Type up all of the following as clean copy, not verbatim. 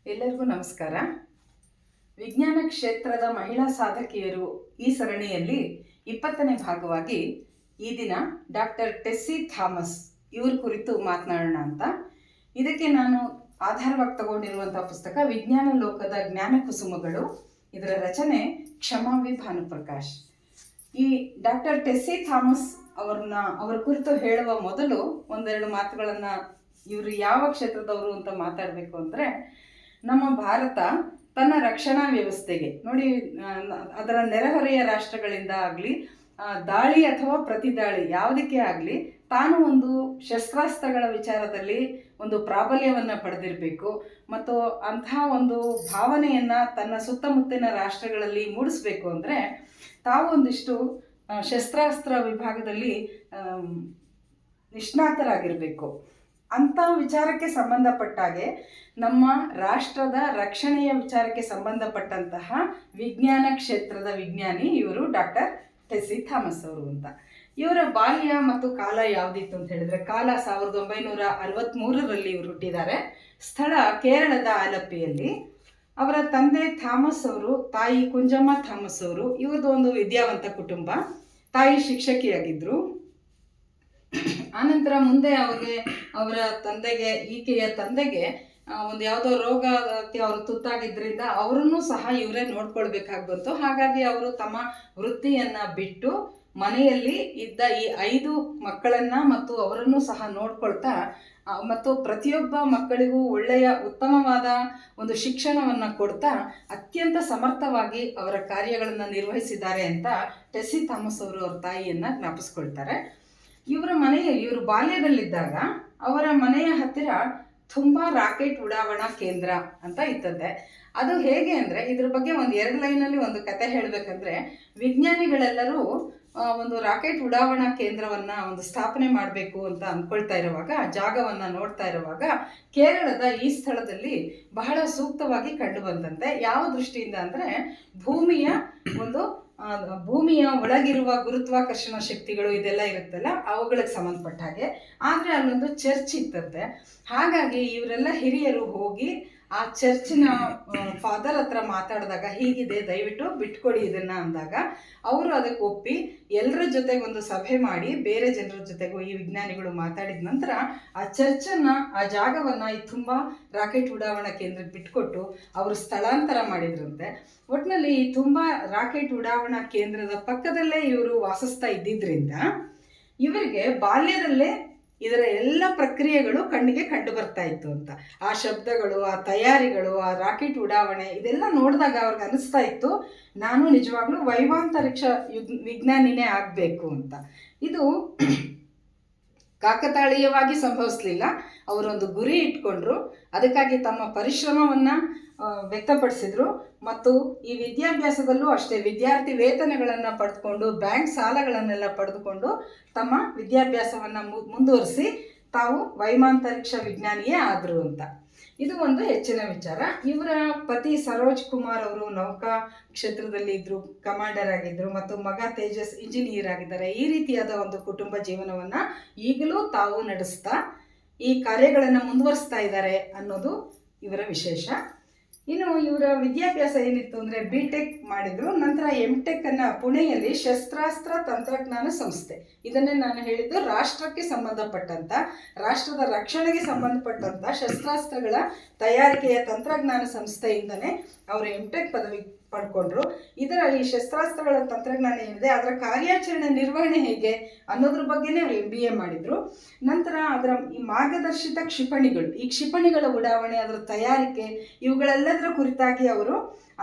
ಎಲ್ಲರಿಗೂ ನಮಸ್ಕಾರ. ವಿಜ್ಞಾನ ಕ್ಷೇತ್ರದ ಮಹಿಳಾ ಸಾಧಕಿಯರು ಈ ಸರಣಿಯಲ್ಲಿ 20ನೇ ಭಾಗವಾಗಿ ಈ ದಿನ ಡಾಕ್ಟರ್ ಟೆಸ್ಸಿ ಥಾಮಸ್ ಇವ್ರ ಕುರಿತು ಮಾತನಾಡೋಣ ಅಂತ. ಇದಕ್ಕೆ ನಾನು ಆಧಾರವಾಗಿ ತಗೊಂಡಿರುವಂಥ ಪುಸ್ತಕ ವಿಜ್ಞಾನ ಲೋಕದ ಜ್ಞಾನ ಕುಸುಮಗಳು. ಇದರ ರಚನೆ ಕ್ಷಮಾವಿ ಭಾನುಪ್ರಕಾಶ್. ಈ ಡಾಕ್ಟರ್ ಟೆಸ್ಸಿ ಥಾಮಸ್ ಅವರ ಕುರಿತು ಹೇಳುವ ಮೊದಲು ಒಂದೆರಡು ಮಾತುಗಳನ್ನು, ಇವರು ಯಾವ ಕ್ಷೇತ್ರದವರು ಅಂತ ಮಾತಾಡಬೇಕು ಅಂದರೆ, ನಮ್ಮ ಭಾರತ ತನ್ನ ರಕ್ಷಣಾ ವ್ಯವಸ್ಥೆಗೆ ನೋಡಿ, ಅದರ ನೆರೆಹೊರೆಯ ರಾಷ್ಟ್ರಗಳಿಂದ ಆಗಲಿ, ದಾಳಿ ಅಥವಾ ಪ್ರತಿದಾಳಿ ಯಾವುದಕ್ಕೆ ಆಗಲಿ, ತಾನು ಒಂದು ಶಸ್ತ್ರಾಸ್ತ್ರಗಳ ವಿಚಾರದಲ್ಲಿ ಒಂದು ಪ್ರಾಬಲ್ಯವನ್ನು ಪಡೆದಿರಬೇಕು ಮತ್ತು ಅಂತಹ ಒಂದು ಭಾವನೆಯನ್ನು ತನ್ನ ಸುತ್ತಮುತ್ತಲಿನ ರಾಷ್ಟ್ರಗಳಲ್ಲಿ ಮೂಡಿಸ್ಬೇಕು ಅಂದರೆ ತಾವು ಒಂದಿಷ್ಟು ಶಸ್ತ್ರಾಸ್ತ್ರ ವಿಭಾಗದಲ್ಲಿ ನಿಷ್ಣಾತರಾಗಿರಬೇಕು. ಅಂಥ ವಿಚಾರಕ್ಕೆ ಸಂಬಂಧಪಟ್ಟಾಗೆ ನಮ್ಮ ರಾಷ್ಟ್ರದ ರಕ್ಷಣೆಯ ವಿಚಾರಕ್ಕೆ ಸಂಬಂಧಪಟ್ಟಂತಹ ವಿಜ್ಞಾನ ಕ್ಷೇತ್ರದ ವಿಜ್ಞಾನಿ ಇವರು ಡಾಕ್ಟರ್ ಟೆಸ್ಸಿ ಥಾಮಸ್ ಅವರು ಅಂತ. ಇವರ ಬಾಲ್ಯ ಮತ್ತು ಕಾಲ ಯಾವುದಿತ್ತು ಅಂತ ಹೇಳಿದ್ರೆ, ಕಾಲ 1963ರಲ್ಲಿ ಇವರು ಹುಟ್ಟಿದ್ದಾರೆ. ಸ್ಥಳ ಕೇರಳದ ಆಲಪಿಯಲ್ಲಿ. ಅವರ ತಂದೆ ಥಾಮಸ್ ಅವರು, ತಾಯಿ ಕುಂಜಮ್ಮ ಥಾಮಸ್ ಅವರು. ಇವ್ರದ್ದು ಒಂದು ವಿದ್ಯಾವಂತ ಕುಟುಂಬ. ತಾಯಿ ಶಿಕ್ಷಕಿಯಾಗಿದ್ದರು. ಆನಂತರ ಮುಂದೆ ಈಕೆಯ ತಂದೆಗೆ ಒಂದು ಯಾವುದೋ ರೋಗಕ್ಕೆ ಅವರು ತುತ್ತಾಗಿದ್ದರಿಂದ ಅವರನ್ನು ಸಹ ಇವರೇ ನೋಡ್ಕೊಳ್ಬೇಕಾಗಿ ಬಂತು. ಹಾಗಾಗಿ ಅವರು ತಮ್ಮ ವೃತ್ತಿಯನ್ನು ಬಿಟ್ಟು ಮನೆಯಲ್ಲಿ ಇದ್ದ ಈ 5 ಮಕ್ಕಳನ್ನು ಮತ್ತು ಅವರನ್ನು ಸಹ ನೋಡ್ಕೊಳ್ತಾ ಮತ್ತು ಪ್ರತಿಯೊಬ್ಬ ಮಕ್ಕಳಿಗೂ ಒಳ್ಳೆಯ ಉತ್ತಮವಾದ ಒಂದು ಶಿಕ್ಷಣವನ್ನು ಕೊಡ್ತಾ ಅತ್ಯಂತ ಸಮರ್ಥವಾಗಿ ಅವರ ಕಾರ್ಯಗಳನ್ನು ನಿರ್ವಹಿಸಿದ್ದಾರೆ ಅಂತ ಟೆಸ್ಸಿ ಥಾಮಸ್ ಅವರು ಅವ್ರ ತಾಯಿಯನ್ನು ಜ್ಞಾಪಿಸ್ಕೊಳ್ತಾರೆ. ಇವರು ಬಾಲ್ಯದಲ್ಲಿದ್ದಾಗ ಅವರ ಮನೆಯ ಹತ್ತಿರ ತುಂಬ ರಾಕೆಟ್ ಉಡಾವಣಾ ಕೇಂದ್ರ ಅಂತ ಇರ್ತದೆ. ಅದು ಹೇಗೆ ಅಂದರೆ, ಇದ್ರ ಬಗ್ಗೆ ಒಂದು 2 ಲೈನಲ್ಲಿ ಒಂದು ಕತೆ ಹೇಳಬೇಕಂದ್ರೆ, ವಿಜ್ಞಾನಿಗಳೆಲ್ಲರೂ ಒಂದು ರಾಕೆಟ್ ಉಡಾವಣಾ ಕೇಂದ್ರವನ್ನು ಒಂದು ಸ್ಥಾಪನೆ ಮಾಡಬೇಕು ಅಂತ ಅಂದ್ಕೊಳ್ತಾ ಇರುವಾಗ, ಜಾಗವನ್ನು ನೋಡ್ತಾ ಇರುವಾಗ ಕೇರಳದ ಈ ಸ್ಥಳದಲ್ಲಿ ಬಹಳ ಸೂಕ್ತವಾಗಿ ಕಂಡು ಬಂದಂತೆ. ಯಾವ ದೃಷ್ಟಿಯಿಂದ ಅಂದರೆ, ಭೂಮಿಯ ಒಳಗಿರುವ ಗುರುತ್ವಾಕರ್ಷಣ ಶಕ್ತಿಗಳು ಇದೆಲ್ಲ ಇರುತ್ತಲ್ಲ, ಅವುಗಳಿಗೆ ಸಂಬಂಧಪಟ್ಟ ಹಾಗೆ. ಆದರೆ ಅಲ್ಲೊಂದು ಚರ್ಚ್ ಇತ್ತಂತೆ. ಹಾಗಾಗಿ ಇವರೆಲ್ಲ ಹಿರಿಯರು ಹೋಗಿ ಆ ಚರ್ಚಿನ ಫಾದರ್ ಹತ್ರ ಮಾತಾಡಿದಾಗ, ಹೀಗಿದೆ, ದಯವಿಟ್ಟು ಬಿಟ್ಕೊಡಿ ಇದನ್ನು ಅಂದಾಗ ಅವರು ಅದಕ್ಕೆ ಒಪ್ಪಿ ಎಲ್ಲರ ಜೊತೆಗೆ ಒಂದು ಸಭೆ ಮಾಡಿ ಬೇರೆ ಜನರ ಜೊತೆಗೂ ಈ ವಿಜ್ಞಾನಿಗಳು ಮಾತಾಡಿದ ನಂತರ ಆ ಚರ್ಚನ್ನು, ಆ ಜಾಗವನ್ನು ತುಂಬ ರಾಕೆಟ್ ಉಡಾವಣಾ ಕೇಂದ್ರಕ್ಕೆ ಬಿಟ್ಕೊಟ್ಟು ಅವರು ಸ್ಥಳಾಂತರ ಮಾಡಿದ್ರಂತೆ. ಒಟ್ಟಿನಲ್ಲಿ ತುಂಬ ರಾಕೆಟ್ ಉಡಾವಣಾ ಕೇಂದ್ರದ ಪಕ್ಕದಲ್ಲೇ ಇವರು ವಾಸಿಸ್ತಾ ಇದ್ದಿದ್ದರಿಂದ ಇವರಿಗೆ ಬಾಲ್ಯದಲ್ಲೇ ಇದರ ಎಲ್ಲ ಪ್ರಕ್ರಿಯೆಗಳು ಕಣ್ಣಿಗೆ ಕಂಡು ಬರ್ತಾ ಇತ್ತು ಅಂತ. ಆ ಶಬ್ದಗಳು, ಆ ತಯಾರಿಗಳು, ಆ ರಾಕೆಟ್ ಉಡಾವಣೆ ಇದೆಲ್ಲ ನೋಡಿದಾಗ ಅವ್ರಿಗೆ ಅನಿಸ್ತಾ ಇತ್ತು, ನಾನು ನಿಜವಾಗ್ಲೂ ವೈಮಾಂತರಿಕ್ಷ ವಿಜ್ಞಾನಿನೇ ಆಗಬೇಕು ಅಂತ. ಇದು ಕಾಕತಾಳೀಯವಾಗಿ ಸಂಭವಿಸಲಿಲ್ಲ. ಅವರೊಂದು ಗುರಿ ಇಟ್ಕೊಂಡ್ರು, ಅದಕ್ಕಾಗಿ ತಮ್ಮ ಪರಿಶ್ರಮವನ್ನು ವ್ಯಕ್ತಪಡಿಸಿದ್ರು ಮತ್ತು ಈ ವಿದ್ಯಾಭ್ಯಾಸದಲ್ಲೂ ಅಷ್ಟೇ ವಿದ್ಯಾರ್ಥಿ ವೇತನಗಳನ್ನು ಪಡೆದುಕೊಂಡು, ಬ್ಯಾಂಕ್ ಸಾಲಗಳನ್ನೆಲ್ಲ ಪಡೆದುಕೊಂಡು ತಮ್ಮ ವಿದ್ಯಾಭ್ಯಾಸವನ್ನು ಮುಂದುವರಿಸಿ ತಾವು ವೈಮಾಂತರಿಕ್ಷ ವಿಜ್ಞಾನಿಯೇ ಆದರು ಅಂತ. ಇದು ಒಂದು ಹೆಚ್ಚಿನ ವಿಚಾರ. ಇವರ ಪತಿ ಸರೋಜ್ ಕುಮಾರ್ ಅವರು ನೌಕಾ ಕ್ಷೇತ್ರದಲ್ಲಿ ಇದ್ದರು, ಕಮಾಂಡರ್ ಆಗಿದ್ದರು ಮತ್ತು ಮಗ ತೇಜಸ್ ಇಂಜಿನಿಯರ್ ಆಗಿದ್ದಾರೆ. ಈ ರೀತಿಯಾದ ಒಂದು ಕುಟುಂಬ ಜೀವನವನ್ನು ಈಗಲೂ ತಾವು ನಡೆಸ್ತಾ ಈ ಕಾರ್ಯಗಳನ್ನು ಮುಂದುವರಿಸ್ತಾ ಇದ್ದಾರೆ ಅನ್ನೋದು ಇವರ ವಿಶೇಷ. ಇನ್ನು ಇವರ ವಿದ್ಯಾಭ್ಯಾಸ ಏನಿತ್ತು ಅಂದರೆ, BTech ಮಾಡಿದರು. ನಂತರ MTech ಅನ್ನು ಪುಣೆಯಲ್ಲಿ ಶಸ್ತ್ರಾಸ್ತ್ರ ತಂತ್ರಜ್ಞಾನ ಸಂಸ್ಥೆ, ಇದನ್ನೇ ನಾನು ಹೇಳಿದ್ದು, ರಾಷ್ಟ್ರಕ್ಕೆ ಸಂಬಂಧಪಟ್ಟಂಥ, ರಾಷ್ಟ್ರದ ರಕ್ಷಣೆಗೆ ಸಂಬಂಧಪಟ್ಟಂಥ ಶಸ್ತ್ರಾಸ್ತ್ರಗಳ ತಯಾರಿಕೆಯ ತಂತ್ರಜ್ಞಾನ ಸಂಸ್ಥೆಯಿಂದನೇ ಅವರು MTech ಪದವಿ ಪಡ್ಕೊಂಡ್ರು. ಈ ಶಸ್ತ್ರಾಸ್ತ್ರಗಳ ತಂತ್ರಜ್ಞಾನ ಏನಿದೆ ಅದರ ಕಾರ್ಯಾಚರಣೆ ನಿರ್ವಹಣೆ ಹೇಗೆ ಅನ್ನೋದ್ರ ಬಗ್ಗೆನೇ ಅವರು MBA ಮಾಡಿದರು. ನಂತರ ಅದರ ಈ ಮಾರ್ಗದರ್ಶಿತ ಕ್ಷಿಪಣಿಗಳು, ಈ ಕ್ಷಿಪಣಿಗಳ ಉಡಾವಣೆ, ಅದರ ತಯಾರಿಕೆ, ಇವುಗಳೆಲ್ಲದರ ಕುರಿತಾಗಿ ಅವರು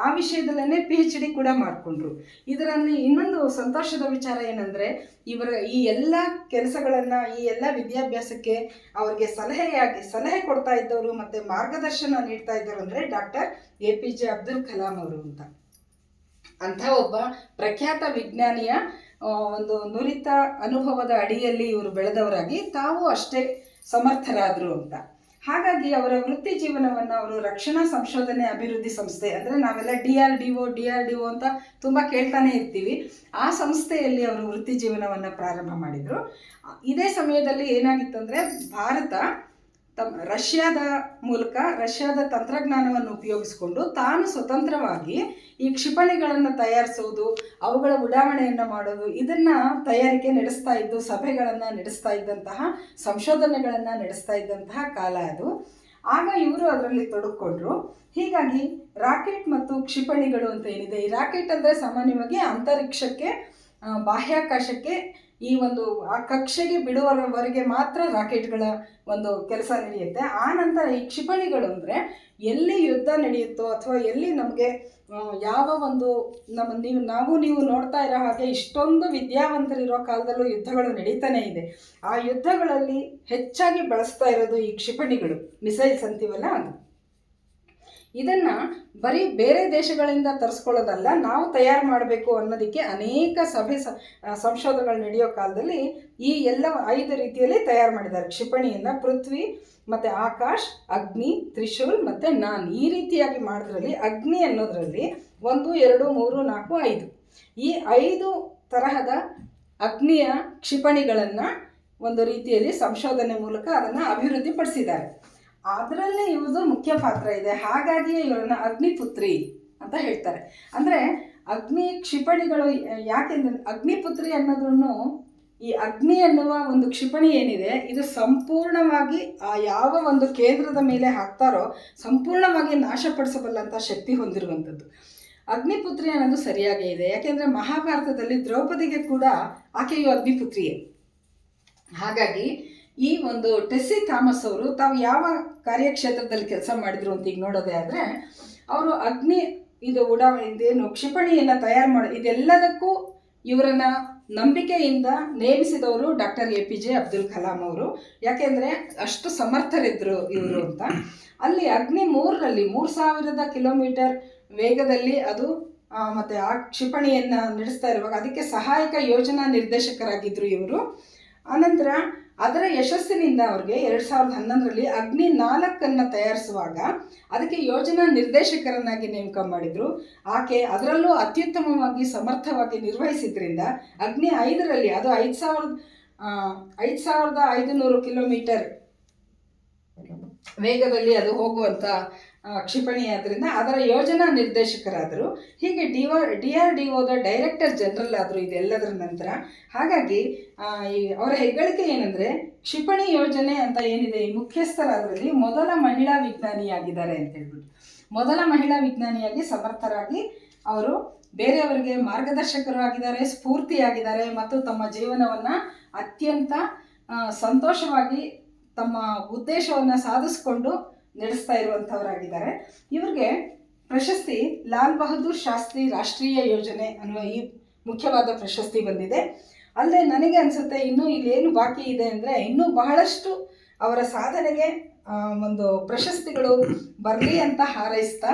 ಆ ವಿಷಯದಲ್ಲೇ PhD ಕೂಡ ಮಾಡಿಕೊಂಡ್ರು. ಇದರಲ್ಲಿ ಇನ್ನೊಂದು ಸಂತೋಷದ ವಿಚಾರ ಏನಂದರೆ, ಇವರ ಈ ಎಲ್ಲ ಕೆಲಸಗಳನ್ನು, ಈ ಎಲ್ಲ ವಿದ್ಯಾಭ್ಯಾಸಕ್ಕೆ ಅವರಿಗೆ ಸಲಹೆ ಕೊಡ್ತಾ ಇದ್ದವರು ಮತ್ತು ಮಾರ್ಗದರ್ಶನ ನೀಡ್ತಾ ಇದ್ದವರು ಅಂದರೆ ಡಾಕ್ಟರ್ APJ ಅಬ್ದುಲ್ ಕಲಾಂ ಅವರು ಅಂತ. ಅಂಥ ಒಬ್ಬ ಪ್ರಖ್ಯಾತ ವಿಜ್ಞಾನಿಯ ಒಂದು ನುರಿತ ಅನುಭವದ ಅಡಿಯಲ್ಲಿ ಇವರು ಬೆಳೆದವರಾಗಿ ತಾವು ಅಷ್ಟೇ ಸಮರ್ಥರಾದರು ಅಂತ. ಹಾಗಾಗಿ ಅವರ ವೃತ್ತಿ ಜೀವನವನ್ನು ಅವರು ರಕ್ಷಣಾ ಸಂಶೋಧನೆ ಅಭಿವೃದ್ಧಿ ಸಂಸ್ಥೆ, ಅಂದರೆ ನಾವೆಲ್ಲ DRDO ಅಂತ ತುಂಬ ಕೇಳ್ತಾನೆ ಇರ್ತೀವಿ, ಆ ಸಂಸ್ಥೆಯಲ್ಲಿ ಅವರು ವೃತ್ತಿ ಜೀವನವನ್ನು ಪ್ರಾರಂಭ ಮಾಡಿದರು. ಇದೇ ಸಮಯದಲ್ಲಿ ಏನಾಗಿತ್ತು ಅಂದರೆ, ಭಾರತ ರಷ್ಯಾದ ಮೂಲಕ ರಷ್ಯಾದ ತಂತ್ರಜ್ಞಾನವನ್ನು ಉಪಯೋಗಿಸಿಕೊಂಡು ತಾನು ಸ್ವತಂತ್ರವಾಗಿ ಈ ಕ್ಷಿಪಣಿಗಳನ್ನು ತಯಾರಿಸೋದು, ಅವುಗಳ ಉಡಾವಣೆಯನ್ನು ಮಾಡೋದು, ಇದನ್ನು ತಯಾರಿಕೆ ನಡೆಸ್ತಾ ಇದ್ದು, ಸಭೆಗಳನ್ನು ನಡೆಸ್ತಾ ಇದ್ದಂತಹ, ಸಂಶೋಧನೆಗಳನ್ನು ನಡೆಸ್ತಾ ಇದ್ದಂತಹ ಕಾಲ ಅದು. ಆಗ ಇವರು ಅದರಲ್ಲಿ ತೊಡಗಿಕೊಂಡ್ರು. ಹೀಗಾಗಿ ರಾಕೆಟ್ ಮತ್ತು ಕ್ಷಿಪಣಿಗಳು ಅಂತ ಏನಿದೆ, ಈ ರಾಕೆಟ್ ಅಂದರೆ ಸಾಮಾನ್ಯವಾಗಿ ಅಂತರಿಕ್ಷಕ್ಕೆ, ಬಾಹ್ಯಾಕಾಶಕ್ಕೆ, ಈ ಒಂದು ಆ ಕಕ್ಷೆಗೆ ಬಿಡುವವರೆಗೆ ಮಾತ್ರ ರಾಕೆಟ್ಗಳ ಒಂದು ಕೆಲಸ ನಡೆಯುತ್ತೆ. ಆ ನಂತರ ಈ ಕ್ಷಿಪಣಿಗಳು ಅಂದರೆ ಎಲ್ಲಿ ಯುದ್ಧ ನಡೆಯುತ್ತೋ ಅಥವಾ ಎಲ್ಲಿ ನಮಗೆ ಯಾವ ಒಂದು ನೀವು ನೋಡ್ತಾ ಇರೋ ಹಾಗೆ ಇಷ್ಟೊಂದು ವಿದ್ಯಾವಂತರಿರೋ ಕಾಲದಲ್ಲೂ ಯುದ್ಧಗಳು ನಡೀತಾನೆ ಇದೆ. ಆ ಯುದ್ಧಗಳಲ್ಲಿ ಹೆಚ್ಚಾಗಿ ಬಳಸ್ತಾ ಇರೋದು ಈ ಕ್ಷಿಪಣಿಗಳು, ಮಿಸೈಲ್ಸ್ ಅಂತೀವಲ್ಲ ಅದು. ಇದನ್ನು ಬರೀ ಬೇರೆ ದೇಶಗಳಿಂದ ತರಿಸ್ಕೊಳ್ಳೋದಲ್ಲ, ನಾವು ತಯಾರು ಮಾಡಬೇಕು ಅನ್ನೋದಕ್ಕೆ ಅನೇಕ ಸಂಶೋಧನೆಗಳು ನಡೆಯೋ ಕಾಲದಲ್ಲಿ ಈ ಎಲ್ಲ 5 ರೀತಿಯಲ್ಲಿ ತಯಾರು ಮಾಡಿದ್ದಾರೆ ಕ್ಷಿಪಣಿಯನ್ನು. ಪೃಥ್ವಿ ಮತ್ತು ಆಕಾಶ್, ಅಗ್ನಿ, ತ್ರಿಶೂಲ್ ಮತ್ತು ನಾನ್, ಈ ರೀತಿಯಾಗಿ ಮಾಡೋದ್ರಲ್ಲಿ ಅಗ್ನಿ ಅನ್ನೋದರಲ್ಲಿ 1, 2, 3, 4, 5 ಈ 5 ತರಹದ ಅಗ್ನಿಯ ಕ್ಷಿಪಣಿಗಳನ್ನು ಒಂದು ರೀತಿಯಲ್ಲಿ ಸಂಶೋಧನೆ ಮೂಲಕ ಅದನ್ನು ಅಭಿವೃದ್ಧಿಪಡಿಸಿದ್ದಾರೆ. ಅದರಲ್ಲೇ ಇವ್ರದ್ದು ಮುಖ್ಯ ಪಾತ್ರ ಇದೆ. ಹಾಗಾಗಿಯೇ ಇವರನ್ನು ಅಗ್ನಿಪುತ್ರಿ ಅಂತ ಹೇಳ್ತಾರೆ. ಅಂದರೆ ಅಗ್ನಿ ಕ್ಷಿಪಣಿಗಳು ಯಾಕೆಂದ್ರೆ ಅಗ್ನಿಪುತ್ರಿ ಅನ್ನೋದ್ರೂ, ಈ ಅಗ್ನಿ ಅನ್ನುವ ಒಂದು ಕ್ಷಿಪಣಿ ಏನಿದೆ ಇದು ಸಂಪೂರ್ಣವಾಗಿ ಆ ಯಾವ ಒಂದು ಕೇಂದ್ರದ ಮೇಲೆ ಹಾಕ್ತಾರೋ ಸಂಪೂರ್ಣವಾಗಿ ನಾಶಪಡಿಸಬಲ್ಲಂಥ ಶಕ್ತಿ ಹೊಂದಿರುವಂಥದ್ದು. ಅಗ್ನಿಪುತ್ರಿ ಅನ್ನೋದು ಸರಿಯಾಗೇ ಇದೆ. ಯಾಕೆಂದರೆ ಮಹಾಭಾರತದಲ್ಲಿ ದ್ರೌಪದಿಗೆ ಕೂಡ ಆಕೆಯು ಅಗ್ನಿಪುತ್ರಿಯೇ. ಹಾಗಾಗಿ ಈ ಒಂದು ಟೆಸ್ಸಿ ಥಾಮಸ್ ಅವರು ತಾವು ಯಾವ ಕಾರ್ಯಕ್ಷೇತ್ರದಲ್ಲಿ ಕೆಲಸ ಮಾಡಿದ್ರು ಅಂತ ಈಗ ನೋಡೋದೇ ಆದರೆ, ಅವರು ಅಗ್ನಿ ಇದು ಇದೇನು ಕ್ಷಿಪಣಿಯನ್ನು ತಯಾರು ಮಾಡಿ ಇದೆಲ್ಲದಕ್ಕೂ ಇವರನ್ನು ನಂಬಿಕೆಯಿಂದ ನೇಮಿಸಿದವರು ಡಾಕ್ಟರ್ APJ ಅಬ್ದುಲ್ ಕಲಾಂ ಅವರು. ಯಾಕೆಂದರೆ ಅಷ್ಟು ಸಮರ್ಥರಿದ್ದರು ಇವರು ಅಂತ. ಅಲ್ಲಿ ಅಗ್ನಿ 3ರಲ್ಲಿ 3000 ಕಿಲೋಮೀಟರ್ ವೇಗದಲ್ಲಿ ಅದು ಮತ್ತು ಆ ಕ್ಷಿಪಣಿಯನ್ನು ನಡೆಸ್ತಾ ಇರುವಾಗ ಅದಕ್ಕೆ ಸಹಾಯಕ ಯೋಜನಾ ನಿರ್ದೇಶಕರಾಗಿದ್ದರು ಇವರು. ಆನಂತರ ಅದರ ಯಶಸ್ಸಿನಿಂದ ಅವ್ರಿಗೆ 2011ರಲ್ಲಿ ಅಗ್ನಿ 4 ತಯಾರಿಸುವಾಗ ಅದಕ್ಕೆ ಯೋಜನಾ ನಿರ್ದೇಶಕರನ್ನಾಗಿ ನೇಮಕ ಮಾಡಿದರು. ಆಕೆ ಅದರಲ್ಲೂ ಅತ್ಯುತ್ತಮವಾಗಿ ಸಮರ್ಥವಾಗಿ ನಿರ್ವಹಿಸಿದ್ರಿಂದ ಅಗ್ನಿ 5ರಲ್ಲಿ ಅದು 5500 ಕಿಲೋಮೀಟರ್ ವೇಗದಲ್ಲಿ ಅದು ಹೋಗುವಂಥ ಕ್ಷಿಪಣಿ ಆದ್ದರಿಂದ ಅದರ ಯೋಜನಾ ನಿರ್ದೇಶಕರಾದರು. ಹೀಗೆ DRDOದ ಡೈರೆಕ್ಟರ್ ಜನರಲ್ ಆದರು ಇದೆಲ್ಲದರ ನಂತರ. ಹಾಗಾಗಿ ಅವರ ಹೆಗ್ಗಳಿಕೆ ಏನಂದರೆ ಕ್ಷಿಪಣಿ ಯೋಜನೆ ಅಂತ ಏನಿದೆ ಈ ಮುಖ್ಯಸ್ಥರಾದರಲ್ಲಿ ಮೊದಲ ಮಹಿಳಾ ವಿಜ್ಞಾನಿಯಾಗಿದ್ದಾರೆ ಅಂತ ಹೇಳ್ಬಿಟ್ಟು. ಮೊದಲ ಮಹಿಳಾ ವಿಜ್ಞಾನಿಯಾಗಿ ಸಮರ್ಥರಾಗಿ ಅವರು ಬೇರೆಯವರಿಗೆ ಮಾರ್ಗದರ್ಶಕರು ಆಗಿದ್ದಾರೆ, ಸ್ಫೂರ್ತಿಯಾಗಿದ್ದಾರೆ ಮತ್ತು ತಮ್ಮ ಜೀವನವನ್ನು ಅತ್ಯಂತ ಸಂತೋಷವಾಗಿ ತಮ್ಮ ಉದ್ದೇಶವನ್ನು ಸಾಧಿಸಿಕೊಂಡು ನಡೆಸ್ತಾ ಇರುವಂಥವರಾಗಿದ್ದಾರೆ. ಇವ್ರಿಗೆ ಪ್ರಶಸ್ತಿ ಲಾಲ್ ಬಹದ್ದೂರ್ ಶಾಸ್ತ್ರಿ ರಾಷ್ಟ್ರೀಯ ಯೋಜನೆ ಅನ್ನುವ ಈ ಮುಖ್ಯವಾದ ಪ್ರಶಸ್ತಿ ಬಂದಿದೆ. ಅಲ್ಲೇ ನನಗೆ ಅನಿಸುತ್ತೆ ಇನ್ನೂ ಇಲ್ಲೇನು ಬಾಕಿ ಇದೆ ಅಂದರೆ ಇನ್ನೂ ಬಹಳಷ್ಟು ಅವರ ಸಾಧನೆಗೆ ಒಂದು ಪ್ರಶಸ್ತಿಗಳು ಬರಲಿ ಅಂತ ಹಾರೈಸ್ತಾ,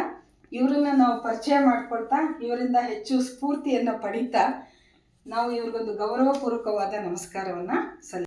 ಇವರನ್ನು ನಾವು ಪರಿಚಯ ಮಾಡಿಕೊಳ್ತಾ, ಇವರಿಂದ ಹೆಚ್ಚು ಸ್ಫೂರ್ತಿಯನ್ನು ಪಡೀತಾ ನಾವು ಇವ್ರಿಗೊಂದು ಗೌರವಪೂರ್ವಕವಾದ ನಮಸ್ಕಾರವನ್ನು